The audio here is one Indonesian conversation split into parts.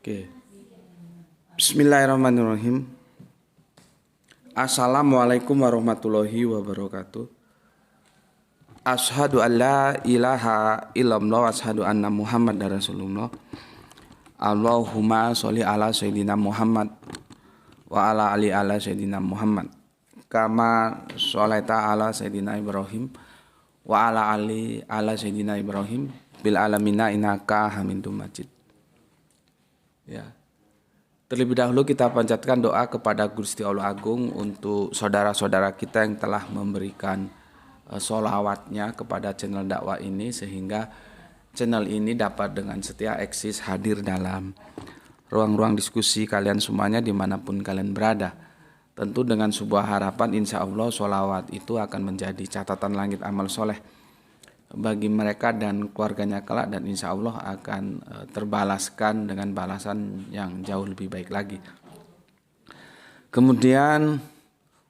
Oke. Bismillahirrahmanirrahim. Assalamualaikum warahmatullahi wabarakatuh. Asyhadu an la ilaha illallah wa asyhadu anna Muhammadar Rasulullah. Allahumma sholli ala sayyidina Muhammad wa ala ali ala sayyidina Muhammad. Kama sholaita ala sayyidina Ibrahim wa ala ali ala sayyidina Ibrahim bil alamina innaka Hamidum Majid. Ya. Terlebih dahulu kita panjatkan doa kepada Gusti Allah Agung untuk saudara-saudara kita yang telah memberikan sholawatnya kepada channel dakwah ini, sehingga channel ini dapat dengan setia eksis hadir dalam ruang-ruang diskusi kalian semuanya dimanapun kalian berada. Tentu dengan sebuah harapan, insya Allah sholawat itu akan menjadi catatan langit amal soleh bagi mereka dan keluarganya kelak, dan insya Allah akan terbalaskan dengan balasan yang jauh lebih baik lagi. Kemudian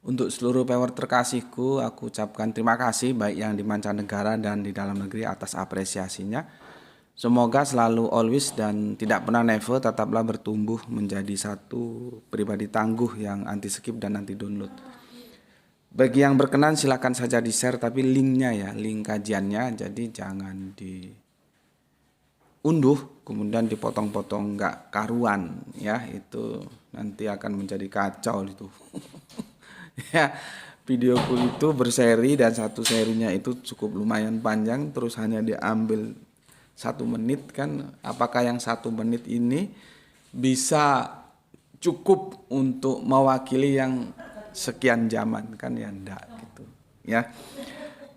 untuk seluruh viewer terkasihku, aku ucapkan terima kasih baik yang di mancanegara dan di dalam negeri atas apresiasinya. Semoga selalu always dan tidak pernah never tetaplah bertumbuh menjadi satu pribadi tangguh yang anti skip dan anti download. Bagi yang berkenan silakan saja di share, tapi linknya ya, link kajiannya, jadi jangan diunduh kemudian dipotong-potong nggak karuan ya, itu nanti akan menjadi kacau itu. Ya, videoku itu berseri dan satu serinya itu cukup lumayan panjang, terus hanya diambil 1 menit kan, apakah yang 1 menit ini bisa cukup untuk mewakili yang sekian zaman kan, ya enggak gitu ya.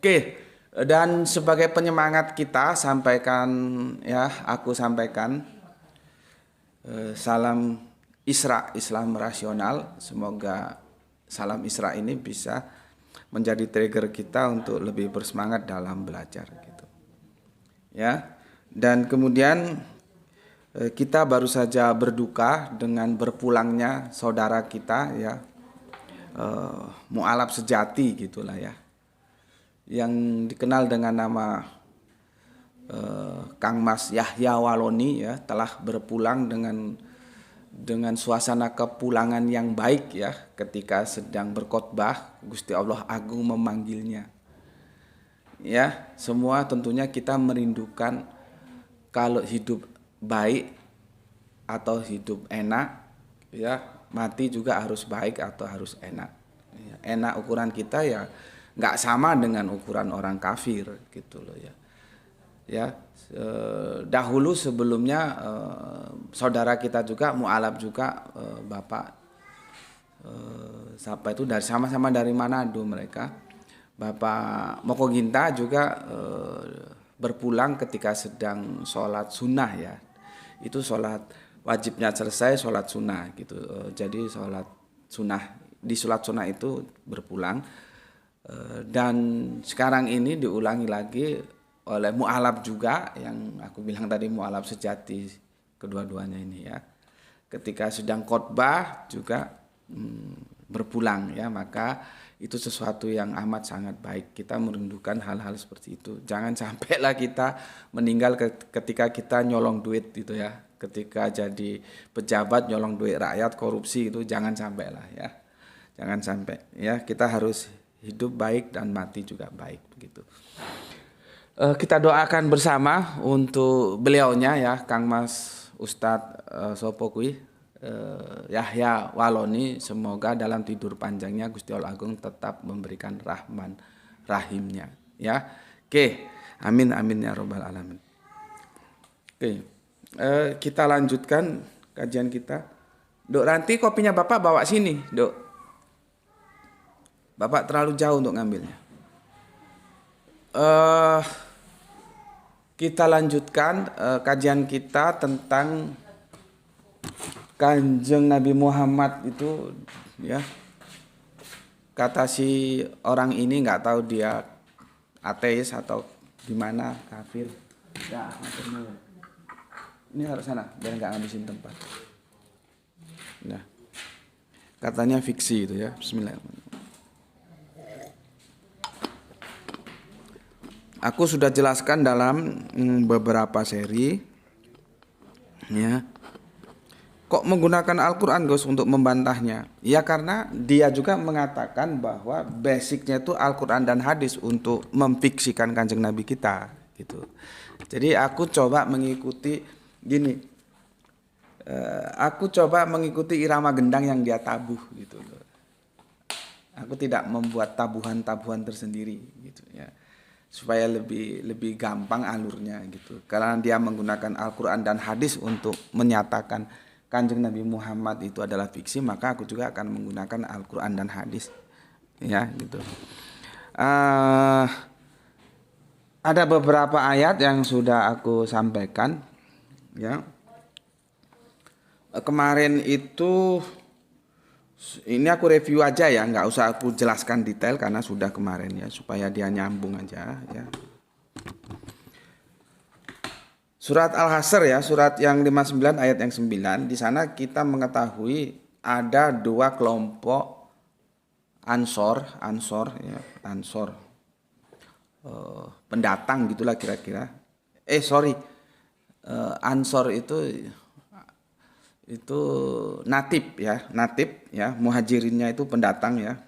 Oke, dan sebagai penyemangat kita aku sampaikan salam Isra, Islam rasional. Semoga salam Isra ini bisa menjadi trigger kita untuk lebih bersemangat dalam belajar gitu ya. Dan kemudian kita baru saja berduka dengan berpulangnya saudara kita ya, mu'alaf sejati gitulah ya, yang dikenal dengan nama Kang Mas Yahya Waloni ya, telah berpulang dengan suasana kepulangan yang baik ya, ketika sedang berkhotbah Gusti Allah Agung memanggilnya ya. Semua tentunya kita merindukan kalau hidup baik atau hidup enak ya, mati juga harus baik atau harus enak. Enak ukuran kita ya nggak sama dengan ukuran orang kafir gitu loh ya. Ya, dahulu sebelumnya saudara kita juga mu'alaf juga, Bapak siapa itu, dari sama-sama dari Manado mereka. Bapak Moko Ginta juga berpulang ketika sedang sholat sunnah ya. Itu sholat wajibnya selesai, sholat sunnah gitu. Jadi sholat sunnah, di sholat sunnah itu berpulang. Dan sekarang ini diulangi lagi oleh mu'alaf juga, yang aku bilang tadi mu'alaf sejati kedua-duanya ini ya. Ketika sedang khotbah juga berpulang ya, maka itu sesuatu yang amat sangat baik. Kita merindukan hal-hal seperti itu. Jangan sampailah kita meninggal ketika kita nyolong duit gitu ya. Ketika jadi pejabat nyolong duit rakyat, korupsi, itu jangan sampai lah ya. Jangan sampai ya, kita harus hidup baik dan mati juga baik begitu. Kita doakan bersama untuk beliaunya ya, Kang Mas Ustadz Sopokui Yahya Waloni. Semoga dalam tidur panjangnya Gusti Allah Agung tetap memberikan rahman rahimnya ya. Oke, amin amin ya robbal alamin. Oke. Kita lanjutkan kajian kita. Dok Ranti, kopinya Bapak bawa sini, Dok. Bapak terlalu jauh untuk ngambilnya. Kita lanjutkan kajian kita tentang Kanjeng Nabi Muhammad itu ya. Kata si orang ini, nggak tahu dia ateis atau gimana, kafir. Ya, ini harus sana biar nggak ngabisin tempat. Nah, katanya fiksi itu ya. Bismillahirrahmanirrahim. Aku sudah jelaskan dalam beberapa seri ya. kok menggunakan Al-Quran Gus untuk membantahnya? Ya karena dia juga mengatakan bahwa basicnya itu Al-Quran dan hadis untuk memfiksikan kanjeng Nabi kita gitu. Jadi aku coba mengikuti gini, aku coba mengikuti irama gendang yang dia tabuh gitu loh. Aku tidak membuat tabuhan-tabuhan tersendiri gitu ya, supaya lebih gampang alurnya gitu. Karena dia menggunakan Al-Quran dan hadis untuk menyatakan kanjeng Nabi Muhammad itu adalah fiksi, maka aku juga akan menggunakan Al-Quran dan hadis ya gitu. Ada beberapa ayat yang sudah aku sampaikan ya. Kemarin itu ini aku review aja ya, nggak usah aku jelaskan detail karena sudah kemarin ya, supaya dia nyambung aja ya. Surat Al-Hasr ya, surat yang 59 ayat yang 9. Di sana kita mengetahui ada dua kelompok ansor ya, pendatang gitulah kira-kira. Ansor itu natib ya, muhajirinnya itu pendatang ya,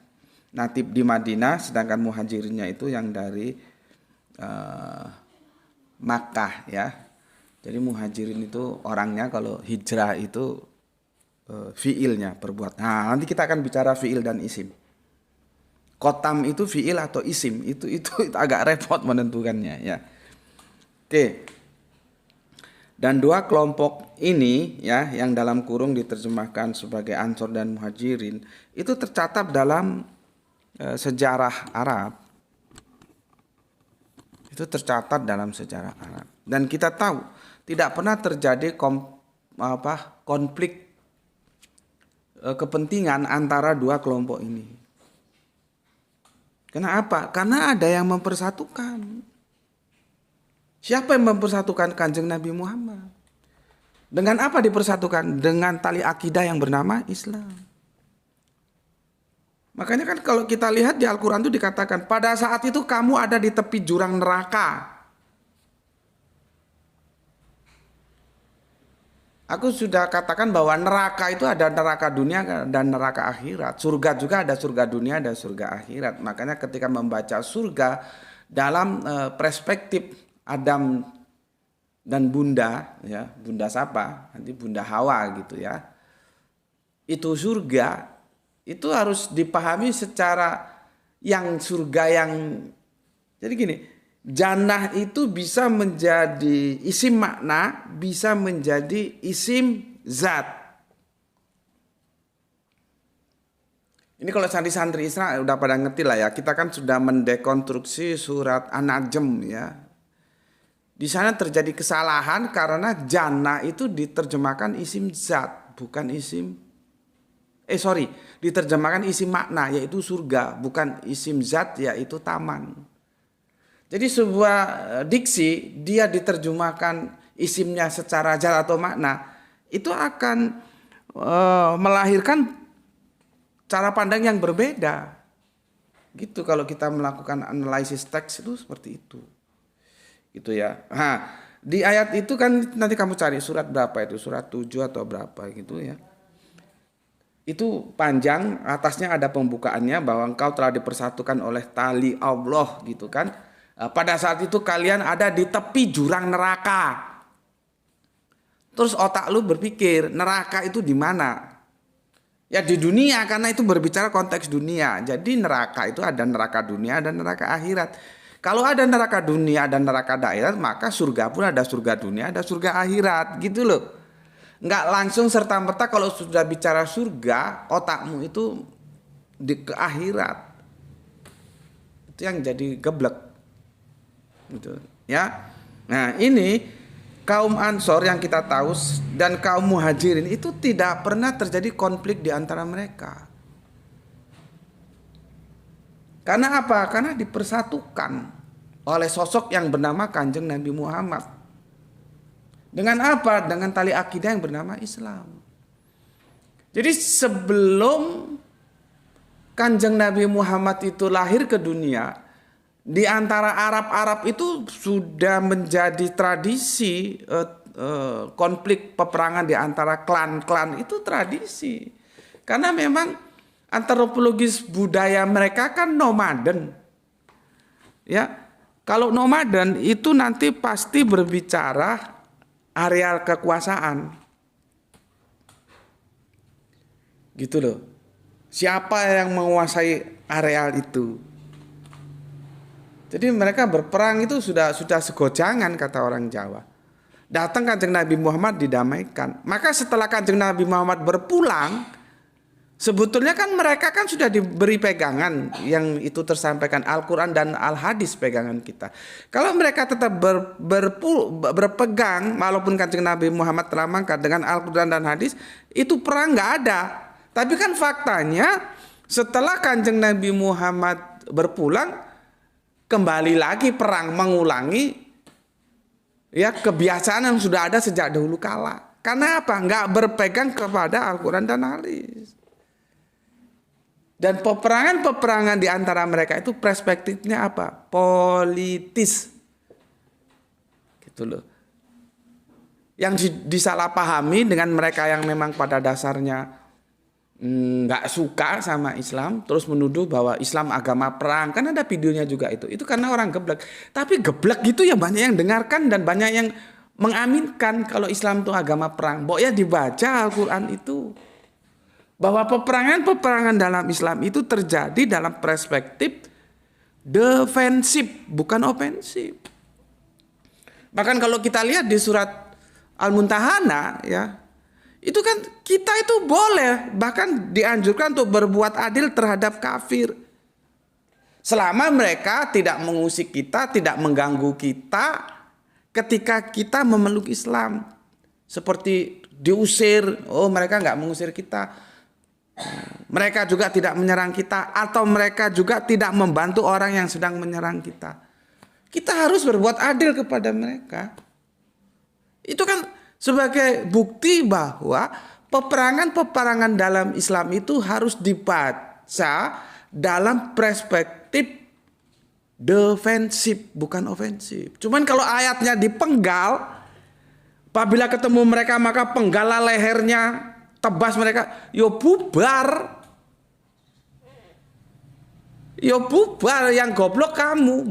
natib di Madinah, sedangkan muhajirinnya itu yang dari Makkah ya. Jadi muhajirin itu orangnya, kalau hijrah itu fiilnya, perbuatan. Nah, nanti kita akan bicara fiil dan isim. Kotam itu fiil atau isim, itu agak repot menentukannya ya. Oke. Dan dua kelompok ini ya, yang dalam kurung diterjemahkan sebagai ansor dan muhajirin, itu tercatat dalam sejarah Arab. Itu tercatat dalam sejarah Arab. Dan kita tahu tidak pernah terjadi konflik kepentingan antara dua kelompok ini. Kenapa? Karena ada yang mempersatukan. Siapa yang mempersatukan kanjeng Nabi Muhammad? Dengan apa dipersatukan? Dengan tali akidah yang bernama Islam. Makanya kan kalau kita lihat di Al-Quran itu dikatakan, pada saat itu kamu ada di tepi jurang neraka. Aku sudah katakan bahwa neraka itu ada neraka dunia dan neraka akhirat. Surga juga ada surga dunia, ada surga akhirat. Makanya ketika membaca surga dalam perspektif Adam dan Bunda, ya, Bunda siapa? Nanti Bunda Hawa gitu ya. Itu surga, itu harus dipahami secara yang surga yang, jadi gini, jannah itu bisa menjadi isim makna, bisa menjadi isim zat. Ini kalau santri-santri Islam udah pada ngerti lah ya. Kita kan sudah mendekonstruksi surat An-Najm ya. Di sana terjadi kesalahan karena jannah itu diterjemahkan isim zat, bukan isim. Diterjemahkan isim makna, yaitu surga, bukan isim zat, yaitu taman. Jadi sebuah diksi dia diterjemahkan isimnya secara zat atau makna, itu akan melahirkan cara pandang yang berbeda. Gitu kalau kita melakukan analisis teks itu seperti itu. Gitu ya. Nah, di ayat itu kan nanti kamu cari surat berapa itu, surat 7 atau berapa gitu ya. Itu panjang, atasnya ada pembukaannya bahwa engkau telah dipersatukan oleh tali Allah gitu kan. Pada saat itu kalian ada di tepi jurang neraka. Terus otak lu berpikir, neraka itu di mana? Ya di dunia, karena itu berbicara konteks dunia. Jadi neraka itu ada neraka dunia dan neraka akhirat. Kalau ada neraka dunia dan neraka akhirat, maka surga pun ada surga dunia, ada surga akhirat, gitu loh. Nggak langsung serta-merta kalau sudah bicara surga, otakmu itu ke akhirat. Itu yang jadi geblek. Gitu, ya. Nah, ini kaum Ansor yang kita tahu dan kaum Muhajirin itu tidak pernah terjadi konflik di antara mereka. Karena apa? Karena dipersatukan oleh sosok yang bernama Kanjeng Nabi Muhammad. Dengan apa? Dengan tali akidah yang bernama Islam. Jadi sebelum Kanjeng Nabi Muhammad itu lahir ke dunia, di antara Arab-Arab itu sudah menjadi tradisi konflik peperangan di antara klan-klan itu tradisi. Karena memang antropologis budaya mereka kan nomaden. Ya, kalau nomaden itu nanti pasti berbicara areal kekuasaan. Gitu loh. Siapa yang menguasai areal itu? Jadi mereka berperang itu sudah segojangan kata orang Jawa. Datang Kanjeng Nabi Muhammad didamaikan. Maka setelah Kanjeng Nabi Muhammad berpulang, sebetulnya kan mereka kan sudah diberi pegangan yang itu tersampaikan Al-Quran dan Al-Hadis pegangan kita. Kalau mereka tetap berpegang, walaupun Kanjeng Nabi Muhammad telah mangkat dengan Al-Quran dan Hadis, itu perang nggak ada. Tapi kan faktanya setelah Kanjeng Nabi Muhammad berpulang, kembali lagi perang, mengulangi ya kebiasaan yang sudah ada sejak dahulu kala. Karena apa? Nggak berpegang kepada Al-Quran dan Hadis. Dan peperangan-peperangan di antara mereka itu perspektifnya apa? Politis. Gitu loh. Yang disalahpahami dengan mereka yang memang pada dasarnya nggak suka sama Islam, terus menuduh bahwa Islam agama perang. Kan ada videonya juga itu karena orang geblek. Tapi geblek gitu ya banyak yang dengarkan dan banyak yang mengaminkan kalau Islam itu agama perang. Pokoknya dibaca Al-Quran itu bahwa peperangan dalam Islam itu terjadi dalam perspektif defensif, bukan ofensif. Bahkan kalau kita lihat di surat Al-Muntahana ya, itu kan kita itu boleh bahkan dianjurkan untuk berbuat adil terhadap kafir. Selama mereka tidak mengusik kita, tidak mengganggu kita ketika kita memeluk Islam. Seperti diusir, oh mereka nggak mengusir kita. Mereka juga tidak menyerang kita, atau mereka juga tidak membantu orang yang sedang menyerang kita. Kita harus berbuat adil kepada mereka. Itu kan sebagai bukti bahwa peperangan dalam Islam itu harus dibaca dalam perspektif defensif, bukan ofensif. Cuman kalau ayatnya dipenggal, apabila ketemu mereka maka penggalah lehernya, tebas mereka, yo bubar. Yo bubar, yang goblok kamu,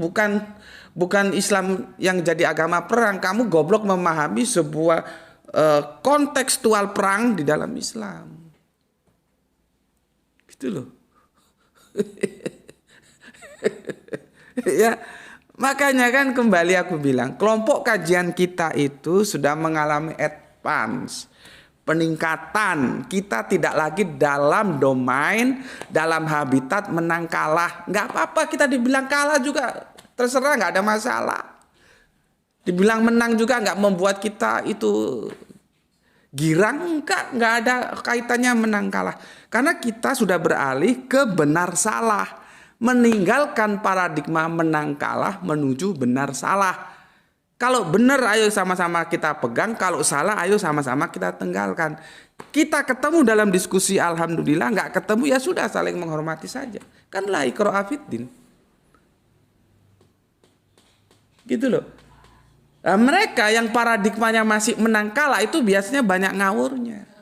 bukan Islam yang jadi agama perang. Kamu goblok memahami sebuah kontekstual perang di dalam Islam. Gitu loh. Ya, makanya kan kembali aku bilang, kelompok kajian kita itu sudah mengalami advance, peningkatan. Kita tidak lagi dalam domain, dalam habitat menang kalah. Nggak apa-apa kita dibilang kalah juga, terserah, nggak ada masalah. Dibilang menang juga nggak membuat kita itu girang, nggak ada kaitannya menang kalah. Karena kita sudah beralih ke benar salah, meninggalkan paradigma menang kalah menuju benar salah. Kalau benar ayo sama-sama kita pegang, kalau salah ayo sama-sama kita tinggalkan. Kita ketemu dalam diskusi alhamdulillah, nggak ketemu ya sudah saling menghormati saja. Kan la ikraha fiddin. Gitu loh. Nah, mereka yang paradigmanya masih menang kalah itu biasanya banyak ngawurnya.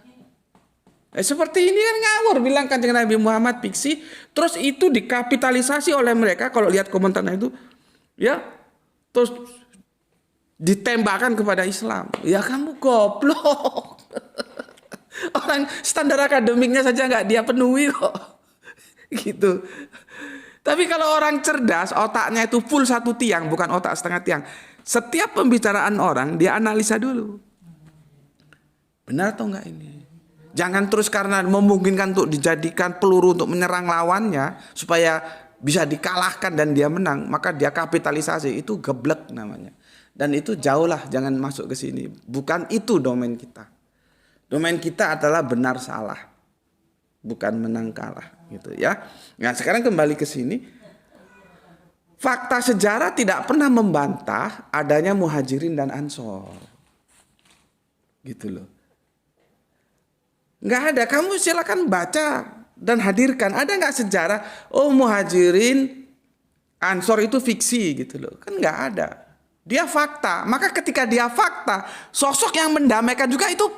Seperti ini kan ngawur, bilang Kanjeng Nabi Muhammad fiksi, terus itu dikapitalisasi oleh mereka. Kalau lihat komentarnya itu, ya, terus ditembakkan kepada Islam. Ya kamu goblok. Orang standar akademiknya saja nggak dia penuhi kok. Gitu. Tapi kalau orang cerdas, otaknya itu full satu tiang, bukan otak setengah tiang. Setiap pembicaraan orang dia analisa dulu. Benar atau enggak ini? Jangan terus karena memungkinkan untuk dijadikan peluru untuk menyerang lawannya supaya bisa dikalahkan dan dia menang, maka dia kapitalisasi. Itu geblek namanya. Dan itu jauhlah, jangan masuk ke sini. Bukan itu domain kita. Domain kita adalah benar salah, bukan menang kalah, gitu ya. Nah, sekarang kembali ke sini. Fakta sejarah tidak pernah membantah adanya Muhajirin dan Ansor. Gitu loh. Nggak ada, kamu silakan baca dan hadirkan. Ada nggak sejarah, oh Muhajirin, Ansor itu fiksi gitu loh. Kan nggak ada. Dia fakta. Maka ketika dia fakta, sosok yang mendamaikan juga itu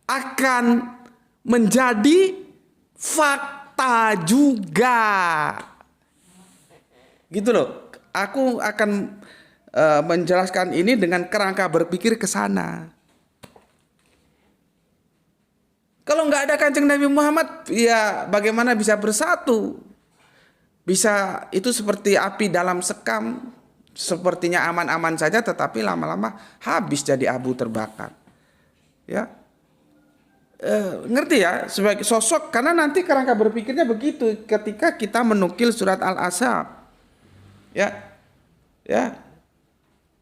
akan menjadi fakta juga. Gitu loh. Aku akan menjelaskan ini dengan kerangka berpikir ke sana. Kalau nggak ada Kanjeng Nabi Muhammad, ya bagaimana bisa bersatu? Bisa itu seperti api dalam sekam, sepertinya aman-aman saja, tetapi lama-lama habis jadi abu terbakar. Ya, ngerti ya sebagai sosok, karena nanti kerangka berpikirnya begitu ketika kita menukil surat Al-Ahzab. Ya, ya,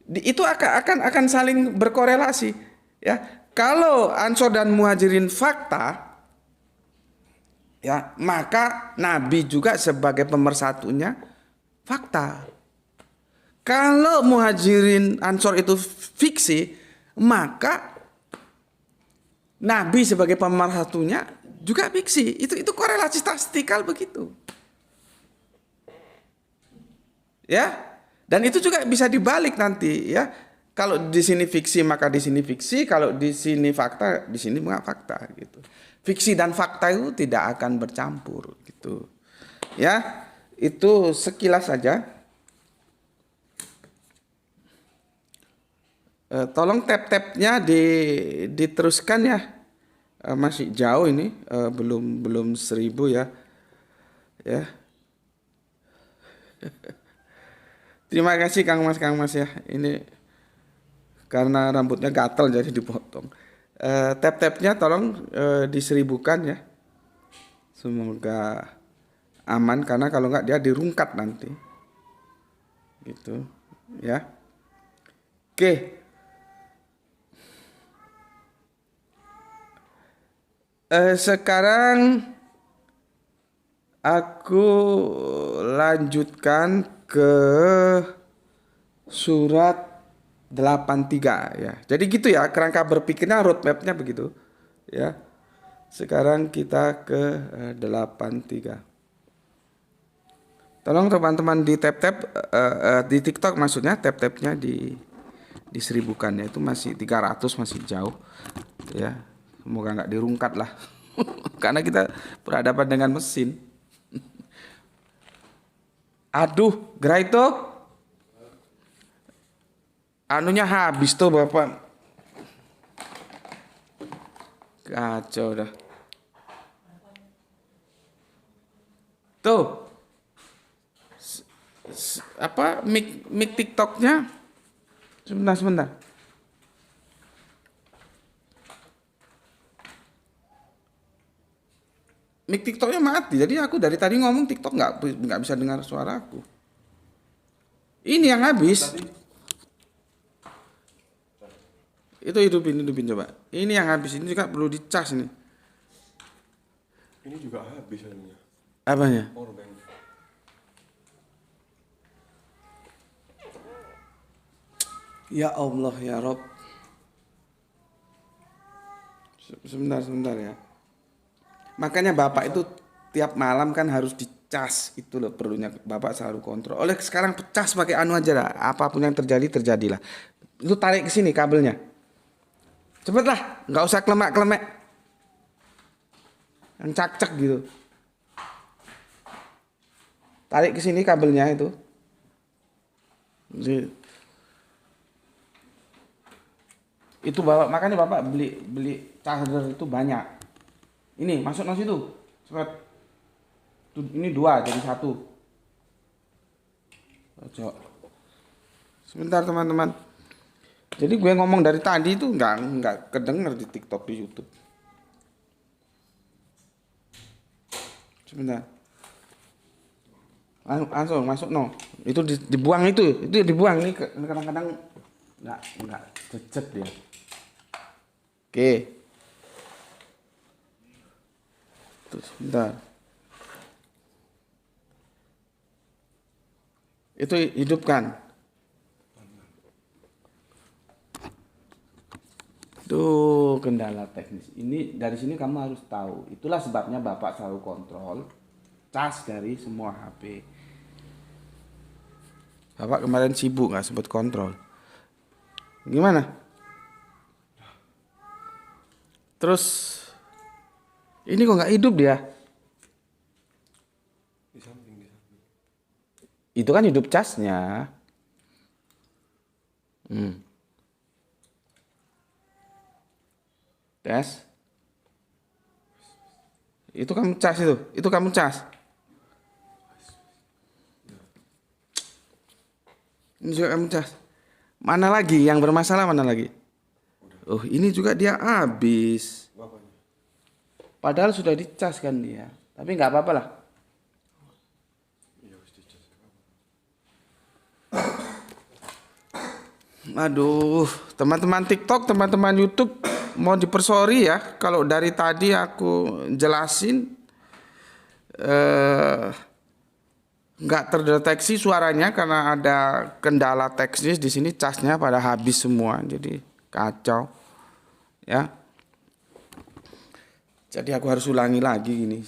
itu akan saling berkorelasi. Ya, kalau Ansor dan Muhajirin fakta, ya maka Nabi juga sebagai pemersatunya fakta. Kalau Muhajirin Ansor itu fiksi, maka Nabi sebagai pemersatunya juga fiksi. Itu korelasi statistikal begitu. Ya, dan itu juga bisa dibalik nanti ya. Kalau di sini fiksi maka di sini fiksi, kalau di sini fakta di sini nggak fakta gitu. Fiksi dan fakta itu tidak akan bercampur gitu. Ya, itu sekilas saja. Tolong tab-tabnya diteruskan ya. Masih jauh ini, belum 1000 ya. Ya. Terima kasih Kang Mas ya. Ini karena rambutnya gatal jadi dipotong. Tab-tabnya tolong diseribukan ya. Semoga aman, karena kalau nggak dia dirungkat nanti. Gitu ya. Oke. Sekarang aku lanjutkan ke surat 83 ya. Jadi gitu ya, kerangka berpikirnya, roadmapnya begitu ya. Sekarang kita ke 83. Tolong teman-teman di tab-tab di TikTok maksudnya, tab-tabnya diseribukan ya. Itu masih 300, masih jauh ya. Semoga nggak dirungkat lah. Karena kita berhadapan dengan mesin. Aduh, Graito. Anunya habis tuh Bapak. Kacau dah. Tuh. Apa mic TikToknya? Sebentar. Mic TikToknya mati, jadi aku dari tadi ngomong TikTok nggak bisa dengar suaraku. Ini yang habis. Itu hidupin coba. Ini yang habis, ini juga perlu dicas nih. Ini juga habis anunya. Apanya? Powerbank. Ya Allah ya Rob. Sebentar ya. Makanya Bapak itu tiap malam kan harus dicas, itu loh perlunya Bapak selalu kontrol. Oleh sekarang cas pakai anu aja lah, apapun yang terjadilah. Itu tarik ke sini kabelnya. Cepetlah, nggak usah klemek-klemek. Yang cak-cak gitu. Tarik ke sini kabelnya itu. Itu Bapak, makanya Bapak beli charger itu banyak. Ini masuk nasi itu, cepet. Ini 2 jadi 1. Cocok. Sebentar teman-teman. Jadi gue ngomong dari tadi itu nggak kedenger di TikTok, di YouTube. Sebentar. Langsung masuk no. Itu dibuang itu dibuang nih, kadang-kadang nggak cecet dia. Oke. Sebentar. Itu hidupkan. Tuh kendala teknis. Ini dari sini kamu harus tahu. Itulah sebabnya Bapak selalu kontrol cas dari semua HP. Bapak kemarin sibuk nggak sempat kontrol. Gimana? Terus ini kok nggak hidup dia? Di samping. Itu kan hidup casnya. Tes. Itu kamu cas itu. Itu kamu cas. Ini juga kamu cas. Mana lagi yang bermasalah, mana lagi? Oh, ini juga dia habis. Apanya? Padahal sudah dicas kan dia. Tapi nggak apa-apa lah. Iya, wis dicas. Aduh, teman-teman TikTok, teman-teman YouTube mau dipersori ya. Kalau dari tadi aku jelasin nggak terdeteksi suaranya karena ada kendala teknis di sini, casnya pada habis semua, jadi kacau ya. Jadi aku harus ulangi lagi gini.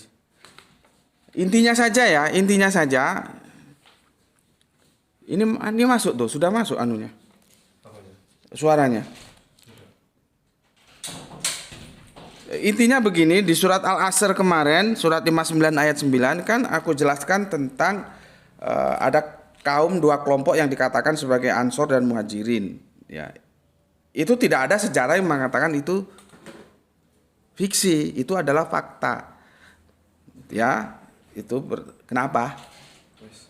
Intinya saja ini masuk tuh, sudah masuk anunya, Apanya? suaranya. Intinya begini, di surat Al-Asr kemarin, surat 59 ayat 9 kan aku jelaskan tentang ada kaum dua kelompok yang dikatakan sebagai Ansor dan Muhajirin. Ya, itu tidak ada sejarah yang mengatakan itu fiksi, itu adalah fakta. Ya, itu kenapa? Wis.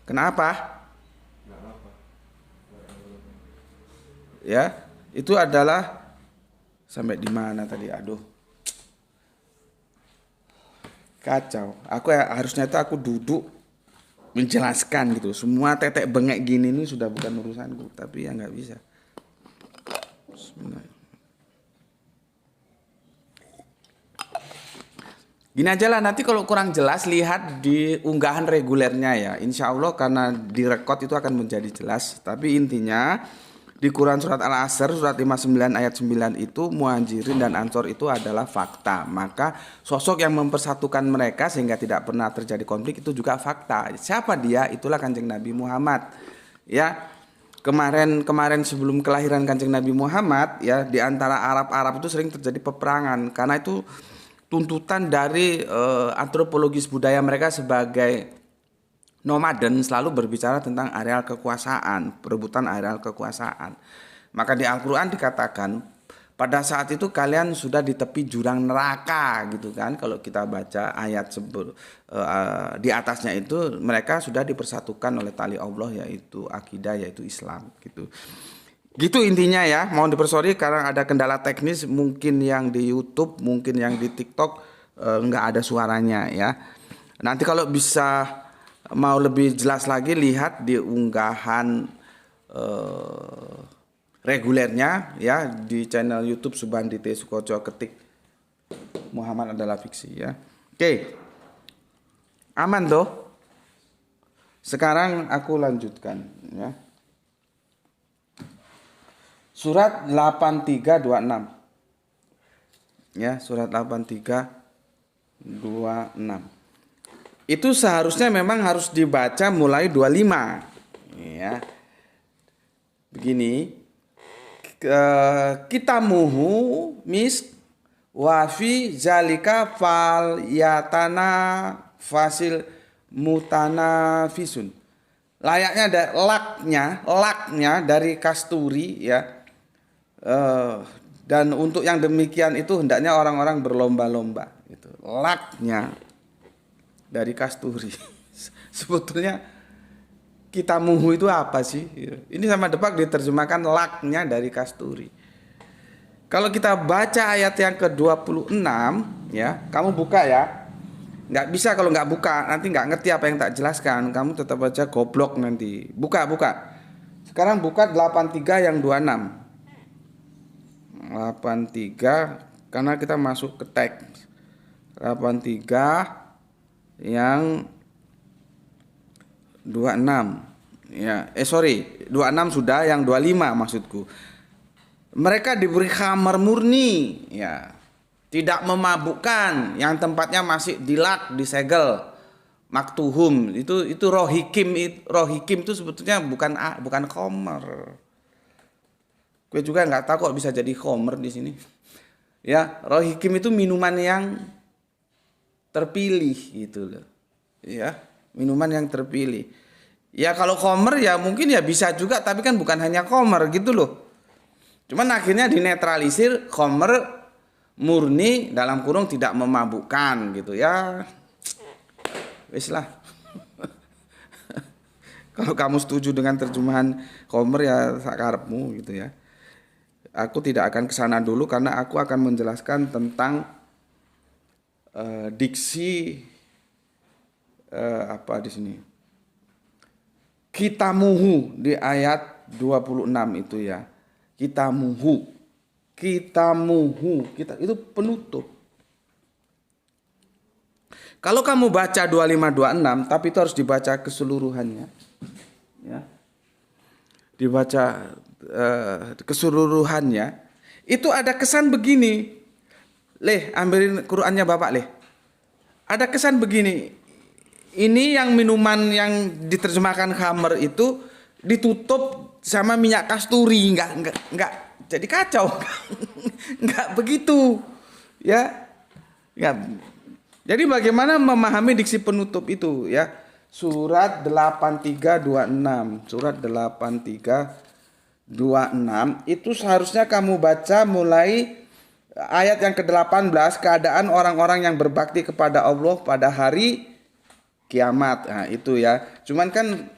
Kenapa? Enggak apa. Ya, itu adalah sampai di mana tadi? Aduh. Kacau. Harusnya itu aku duduk menjelaskan gitu. Semua tetek bengek gini ini sudah bukan urusanku, tapi ya nggak bisa. Bismillah. Gini aja lah, nanti kalau kurang jelas lihat di unggahan regulernya ya. Insya Allah karena direkod itu akan menjadi jelas. Tapi intinya di Quran surat Al-Asr surat 59 ayat 9 itu Muhajirin dan Ansor itu adalah fakta. Maka sosok yang mempersatukan mereka sehingga tidak pernah terjadi konflik itu juga fakta. Siapa dia? Itulah Kanjeng Nabi Muhammad. Ya. Kemarin sebelum kelahiran Kanjeng Nabi Muhammad ya, di antara Arab itu sering terjadi peperangan karena itu tuntutan dari antropologis budaya mereka sebagai nomaden selalu berbicara tentang areal kekuasaan, perebutan areal kekuasaan. Maka di Al-Quran dikatakan pada saat itu kalian sudah di tepi jurang neraka gitu kan. Kalau kita baca ayat di atasnya itu mereka sudah dipersatukan oleh tali Allah, yaitu akidah, yaitu Islam gitu. Gitu intinya ya, mohon dipersori karena ada kendala teknis, mungkin yang di YouTube, mungkin yang di TikTok nggak ada suaranya ya. Nanti kalau bisa mau lebih jelas lagi lihat di unggahan regulernya ya di channel YouTube Subandite Sukoco, ketik Muhammad adalah fiksi ya. Oke. Aman toh? Sekarang aku lanjutkan ya. Surat 8326. Ya, surat 8326. Itu seharusnya memang harus dibaca mulai 25 ya. Begini, kita muhu mis wafi zalika fal yatana fasil mutana visun. Layaknya ada laknya dari kasturi ya. Dan untuk yang demikian itu hendaknya orang-orang berlomba-lomba gitu. Laknya dari kasturi. Sebetulnya kita muhu itu apa sih? Ini sama Depak diterjemahkan laknya dari kasturi. Kalau kita baca ayat yang ke-26 ya, kamu buka ya. Nggak bisa kalau nggak buka, nanti nggak ngerti apa yang tak jelaskan. Kamu tetap baca goblok nanti. Buka. Sekarang buka 83 yang 26. 83 karena kita masuk ke teks. 83 yang 26 ya, 26 sudah, yang 25 maksudku. Mereka diberi khamar murni ya, tidak memabukkan, yang tempatnya masih dilak, disegel. maktuhum itu rohikim itu sebetulnya bukan khomer. Gue juga nggak tahu kok bisa jadi khomer di sini. Ya, rohikim itu minuman yang terpilih gitu loh. Ya, minuman yang terpilih. Ya kalau khomer ya mungkin ya bisa juga, tapi kan bukan hanya khomer gitu loh. Cuman akhirnya dinetralisir khomer murni dalam kurung tidak memabukkan gitu ya. Wis lah. Kalau kamu setuju dengan terjemahan khomer ya sakarepmu gitu ya. Aku tidak akan kesana dulu karena aku akan menjelaskan tentang diksi apa di sini. Kitamuhu di ayat 26 itu ya. Kitamuhu. Kita itu penutup. Kalau kamu baca 2526 tapi itu harus dibaca keseluruhannya. Ya. Dibaca keseluruhannya, itu ada kesan begini. Leh, ambilin Qurannya Bapak, Leh. Ada kesan begini. Ini yang minuman yang diterjemahkan khamr itu ditutup sama minyak kasturi, enggak jadi kacau. Enggak begitu. Ya. Enggak. Jadi bagaimana memahami diksi penutup itu ya? Surat 8326. Surat 8326 itu seharusnya kamu baca mulai ayat yang ke-18, keadaan orang-orang yang berbakti kepada Allah pada hari kiamat. Nah, itu ya. Cuman kan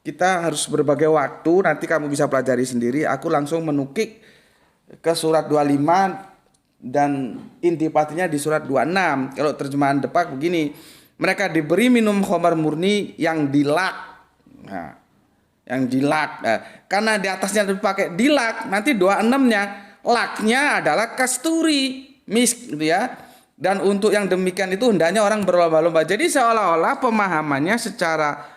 kita harus berbagai waktu, nanti kamu bisa pelajari sendiri. Aku langsung menukik ke surat 25 dan intipatinya di surat 26. Kalau terjemahan Depak begini, mereka diberi minum khamar murni yang dilak. Nah, yang dilak. Nah, karena di atasnya dipakai dilak, nanti 26-nya laknya adalah kasturi, misk gitu ya. Dan untuk yang demikian itu hendaknya orang berlomba-lomba. Jadi seolah-olah pemahamannya secara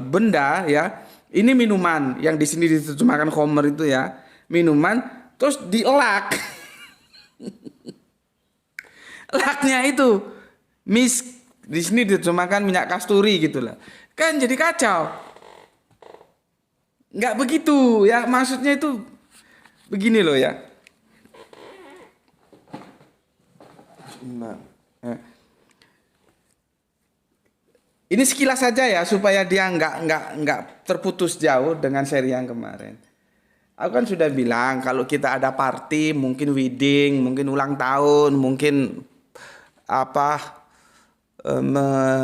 benda ya, ini minuman yang di sini diterjemahkan khamr itu ya, minuman terus dilak. Laknya itu misk, di sini diterjemahkan minyak kasturi gitu lah. Kan jadi kacau. Nggak begitu ya, maksudnya itu begini loh ya. Nah, ini sekilas saja ya supaya dia nggak terputus jauh dengan seri yang kemarin. Aku kan sudah bilang kalau kita ada party, mungkin wedding, mungkin ulang tahun, mungkin apa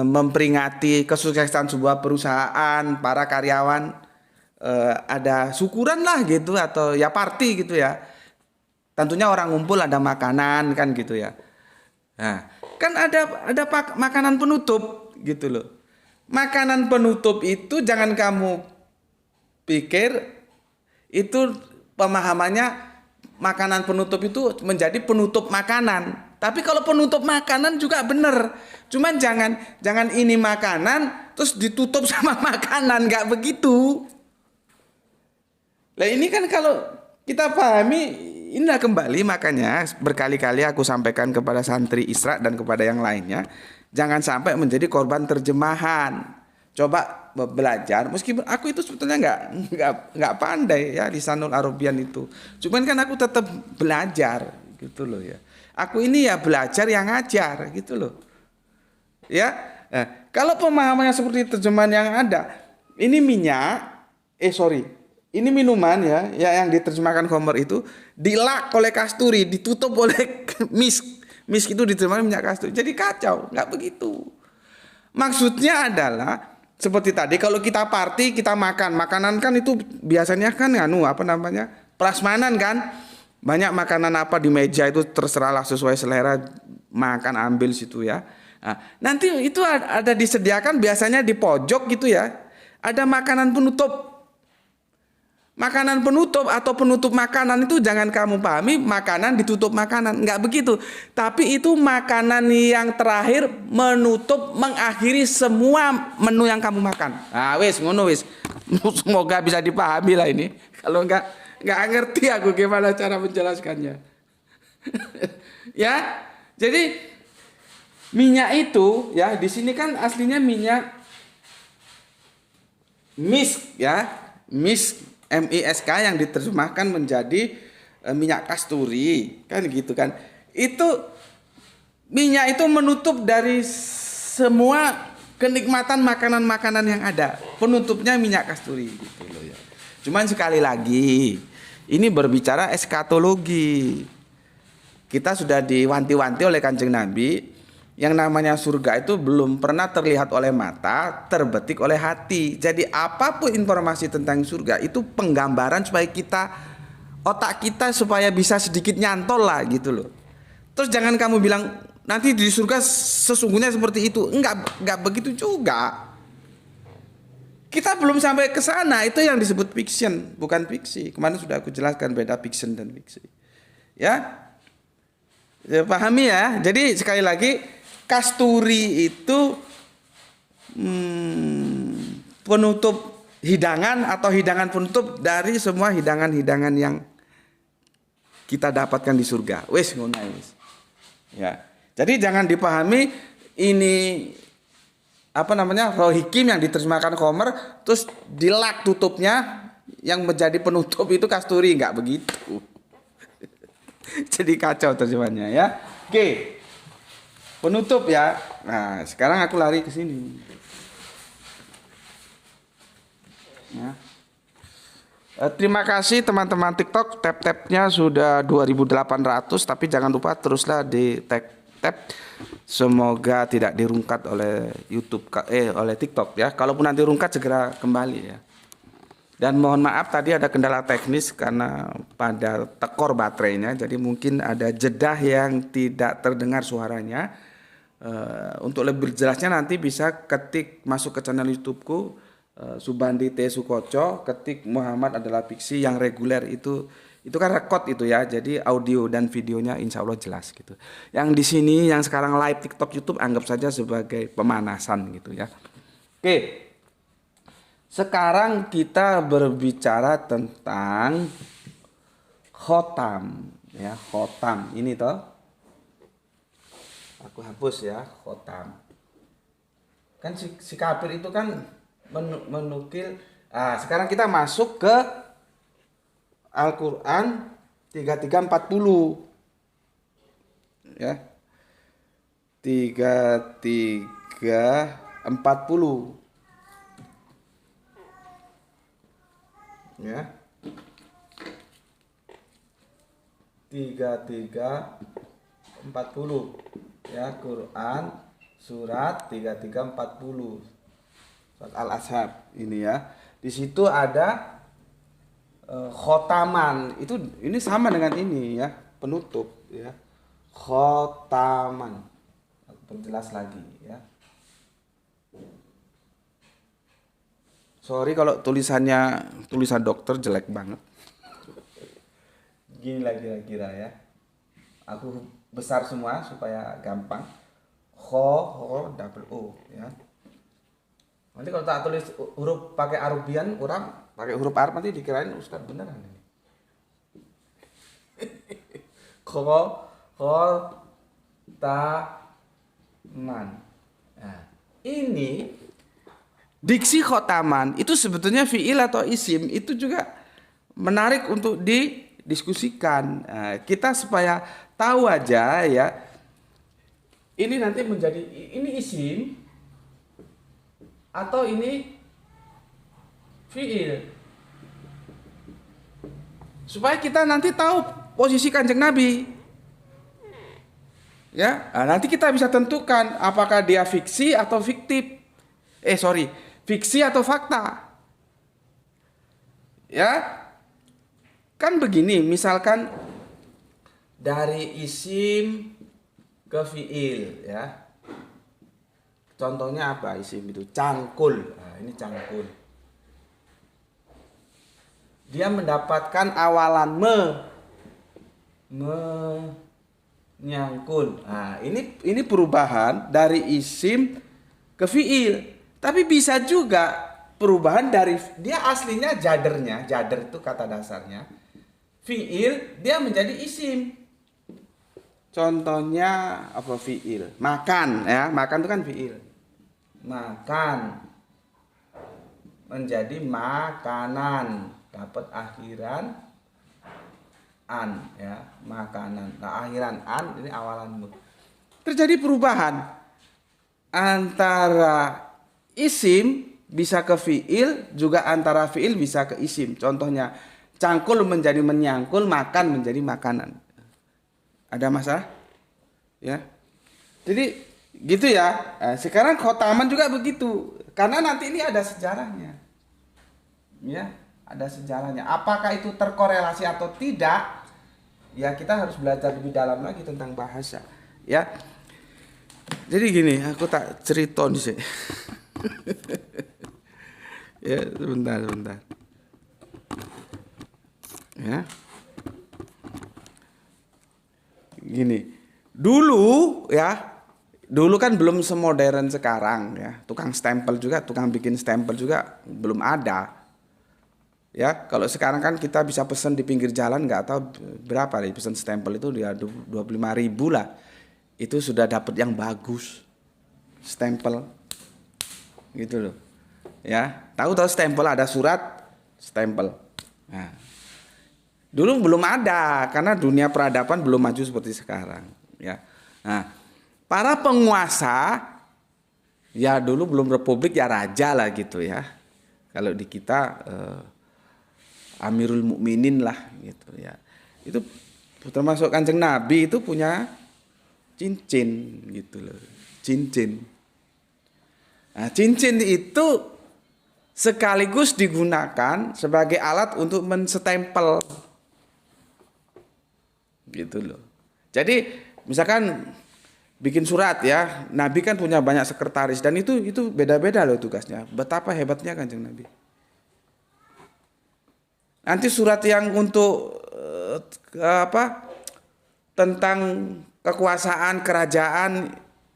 memperingati kesuksesan sebuah perusahaan, para karyawan. Ada syukuran lah gitu atau ya party gitu ya. Tentunya orang ngumpul ada makanan kan gitu ya. Nah, kan ada makanan penutup gitu loh. Makanan penutup itu jangan kamu pikir itu pemahamannya makanan penutup itu menjadi penutup makanan. Tapi kalau penutup makanan juga benar. Cuman jangan ini makanan terus ditutup sama makanan, nggak begitu. Nah ini kan kalau kita pahami, inilah kembali makanya berkali-kali aku sampaikan kepada santri Isra dan kepada yang lainnya, jangan sampai menjadi korban terjemahan. Coba belajar, meskipun aku itu sebetulnya nggak pandai ya lisanul Arabian itu. Cuman kan aku tetap belajar gitu loh ya. Aku ini ya belajar yang ngajar gitu loh. Ya. Nah, kalau pemahamannya seperti terjemahan yang ada, ini minyak, ini minuman ya yang diterjemahkan khamr itu dilak oleh kasturi, ditutup oleh misk. Misk itu diterjemahkan minyak kasturi. Jadi kacau, nggak begitu. Maksudnya adalah seperti tadi kalau kita party, kita makan. Makanan kan itu biasanya kan prasmanan kan. Banyak makanan apa di meja itu terserahlah sesuai selera, makan ambil situ ya. Nah, nanti itu ada disediakan biasanya di pojok gitu ya. Ada makanan penutup. Makanan penutup atau penutup makanan itu jangan kamu pahami makanan ditutup makanan, enggak begitu. Tapi itu makanan yang terakhir menutup, mengakhiri semua menu yang kamu makan. Nah, ngono wis. Semoga bisa dipahami lah ini. Kalau enggak ngerti aku gimana cara menjelaskannya. Ya. Jadi Minyak itu ya di sini kan aslinya minyak misk ya, misk MISK yang diterjemahkan menjadi minyak kasturi kan gitu kan. Itu minyak itu menutup dari semua kenikmatan makanan-makanan yang ada. Penutupnya minyak kasturi gitu loh ya. Cuman sekali lagi ini berbicara eskatologi. Kita sudah diwanti-wanti oleh Kanjeng Nabi, yang namanya surga itu belum pernah terlihat oleh mata, terbetik oleh hati. Jadi apapun informasi tentang surga itu penggambaran supaya otak kita supaya bisa sedikit nyantol lah gitu loh. Terus jangan kamu bilang nanti di surga sesungguhnya seperti itu. Enggak begitu juga. Kita belum sampai ke sana, itu yang disebut fiction, bukan fiksi. Kemarin sudah aku jelaskan beda fiction dan fiksi. Ya. Ya, pahami ya. Jadi sekali lagi kasturi itu penutup hidangan atau hidangan penutup dari semua hidangan-hidangan yang kita dapatkan di surga. Wes ngono wis. Ya. Jadi jangan dipahami ini roh hikim yang diterjemahkan Khomer terus dilak tutupnya yang menjadi penutup itu kasturi, enggak begitu. Jadi kacau terjemahannya ya. Oke. Penutup ya. Nah, sekarang aku lari ke sini. Ya. Terima kasih teman-teman TikTok, tap-tapnya sudah 2.800, tapi jangan lupa teruslah di tap. Semoga tidak dirungkat oleh YouTube oleh TikTok ya. Kalaupun nanti rungkat segera kembali ya. Dan mohon maaf tadi ada kendala teknis karena pada tekor baterainya, jadi mungkin ada jedah yang tidak terdengar suaranya. Untuk lebih jelasnya nanti bisa ketik masuk ke channel YouTubeku Subandi T Sukoco, ketik Muhammad adalah fiksi yang reguler itu kan rekod itu ya, jadi audio dan videonya insya Allah jelas gitu. Yang di sini yang sekarang live TikTok YouTube anggap saja sebagai pemanasan gitu ya. Oke. Sekarang kita berbicara tentang khotam ya, khotam ini toh. Aku hapus ya, khotam. Kan si kafir itu kan menukil. Sekarang kita masuk ke Al-Qur'an 3340. Ya. 3340. Ya. 3340 ya, Quran surat 3340 surat Al-Ashab ini ya. Di situ ada khotaman, ini sama dengan ini ya, penutup ya, khotaman. Aku perjelas lagi ya. Sorry kalau tulisan dokter jelek banget. Gini lah kira-kira ya. Aku besar semua supaya gampang. Double O ya. Nanti kalau tak tulis huruf pakai Arabian, orang pakai huruf Arab nanti dikirain Ustaz beneran ini. Man. Nah, ini diksi khotaman itu sebetulnya fiil atau isim itu juga menarik untuk didiskusikan. Kita supaya tahu aja ya. Ini nanti menjadi ini isim atau ini fiil. Supaya kita nanti tahu posisi Kanjeng Nabi. Ya, nanti kita bisa tentukan apakah dia fiksi atau fiktif. Fiksi atau fakta. Ya. Kan begini, misalkan dari isim ke fiil ya. Contohnya apa isim itu? Cangkul. Nah, ini cangkul. Dia mendapatkan awalan menyangkul. Nah, ini perubahan dari isim ke fiil. Tapi bisa juga perubahan dari dia aslinya jader itu kata dasarnya. Fiil dia menjadi isim. contohnya apa fiil? Makan ya, makan itu kan fiil. Makan menjadi makanan, dapat akhiran an ya, makanan. Nah, akhiran an ini awalan mu. Terjadi perubahan antara isim bisa ke fiil, juga antara fiil bisa ke isim. Contohnya cangkul menjadi menyangkul, makan menjadi makanan. Ada masalah? Ya. Jadi gitu ya. Sekarang khotaman juga begitu. Karena nanti ini ada sejarahnya. Ya, ada sejarahnya. Apakah itu terkorelasi atau tidak? Ya, kita harus belajar lebih dalam lagi tentang bahasa. Ya. Jadi gini, aku tak cerita nih sih. Ya, sebentar. Ya. Gini. Dulu kan belum semodern sekarang ya. Tukang bikin stempel juga belum ada. Ya, kalau sekarang kan kita bisa pesan di pinggir jalan, nggak tahu berapa nih pesan stempel itu dia 25.000 lah. Itu sudah dapat yang bagus. Stempel. Gitu loh. Ya, tahu stempel, ada surat stempel. Nah, dulu belum ada karena dunia peradaban belum maju seperti sekarang, ya. Nah, para penguasa ya dulu belum republik ya raja lah gitu ya. Kalau di kita Amirul Mukminin lah gitu ya. Itu termasuk Kanjeng Nabi itu punya cincin gitu loh. Cincin. Nah, cincin itu sekaligus digunakan sebagai alat untuk menstempel. Gitu loh. Jadi misalkan bikin surat ya, Nabi kan punya banyak sekretaris dan itu beda-beda loh tugasnya. Betapa hebatnya Kanjeng Nabi. Nanti surat yang untuk tentang kekuasaan kerajaan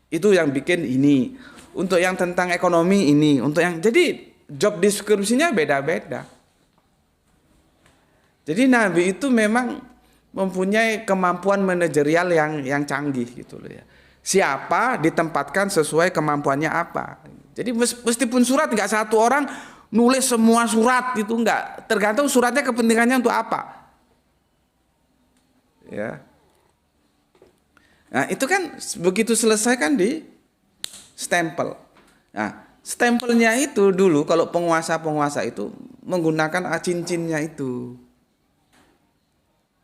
itu yang bikin ini. Untuk yang tentang ekonomi ini, untuk yang jadi job deskripsinya beda-beda. Jadi Nabi itu memang mempunyai kemampuan manajerial yang canggih gitu loh ya. Siapa ditempatkan sesuai kemampuannya apa. Jadi meskipun surat nggak satu orang nulis semua surat itu nggak, tergantung suratnya kepentingannya untuk apa. Ya. Nah, itu kan begitu selesai kan di stempel. Nah, stempelnya itu dulu kalau penguasa-penguasa itu menggunakan cincinnya itu.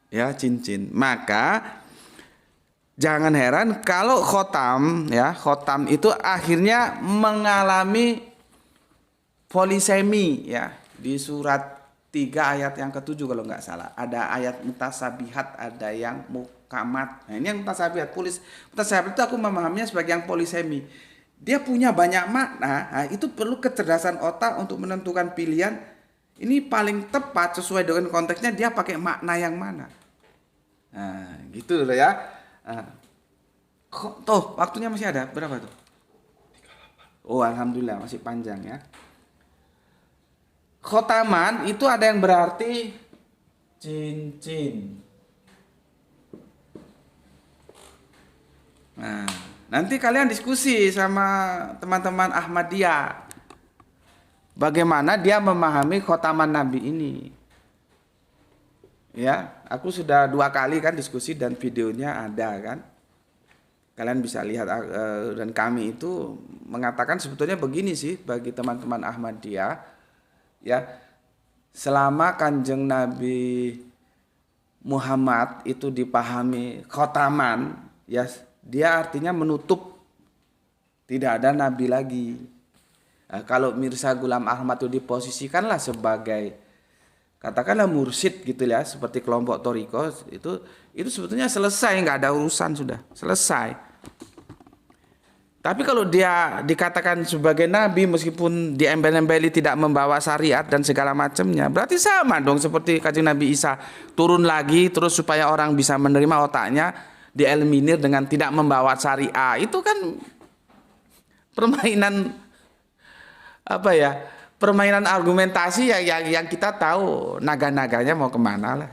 Ya, cincin. Maka jangan heran kalau khotam itu akhirnya mengalami polisemi ya. Di surat 3 ayat yang ke-7 kalau nggak salah. Ada ayat mutasabihat, ada yang mukamat. Nah, ini yang mutasabihat. Mutasabihat itu aku memahaminya sebagai yang polisemi. Dia punya banyak makna. Nah, itu perlu kecerdasan otak untuk menentukan pilihan. Ini paling tepat sesuai dengan konteksnya, dia pakai makna yang mana. Nah, gitu loh ya. Nah, tuh, waktunya masih ada. Berapa tuh? 38. Oh, alhamdulillah masih panjang ya. Khotaman itu ada yang berarti cincin. Nah, nanti kalian diskusi sama teman-teman Ahmadiyah. Bagaimana dia memahami khotaman Nabi ini. Ya, aku sudah 2 kali kan diskusi dan videonya ada kan. Kalian bisa lihat dan kami itu mengatakan sebetulnya begini sih bagi teman-teman Ahmadiyah. Ya, selama Kanjeng Nabi Muhammad itu dipahami khotaman, ya dia artinya menutup, tidak ada nabi lagi. Nah, kalau Mirza Ghulam Ahmad itu diposisikanlah sebagai katakanlah mursyid gitu ya, seperti kelompok Toriko itu sebetulnya selesai, nggak ada urusan, sudah selesai. Tapi kalau dia dikatakan sebagai nabi meskipun diembel-embeli tidak membawa syariat dan segala macamnya, berarti sama dong seperti Kanjeng Nabi Isa turun lagi terus supaya orang bisa menerima otaknya dieliminir dengan tidak membawa syariah. Itu kan permainan permainan argumentasi yang kita tahu naga-naganya mau kemana lah.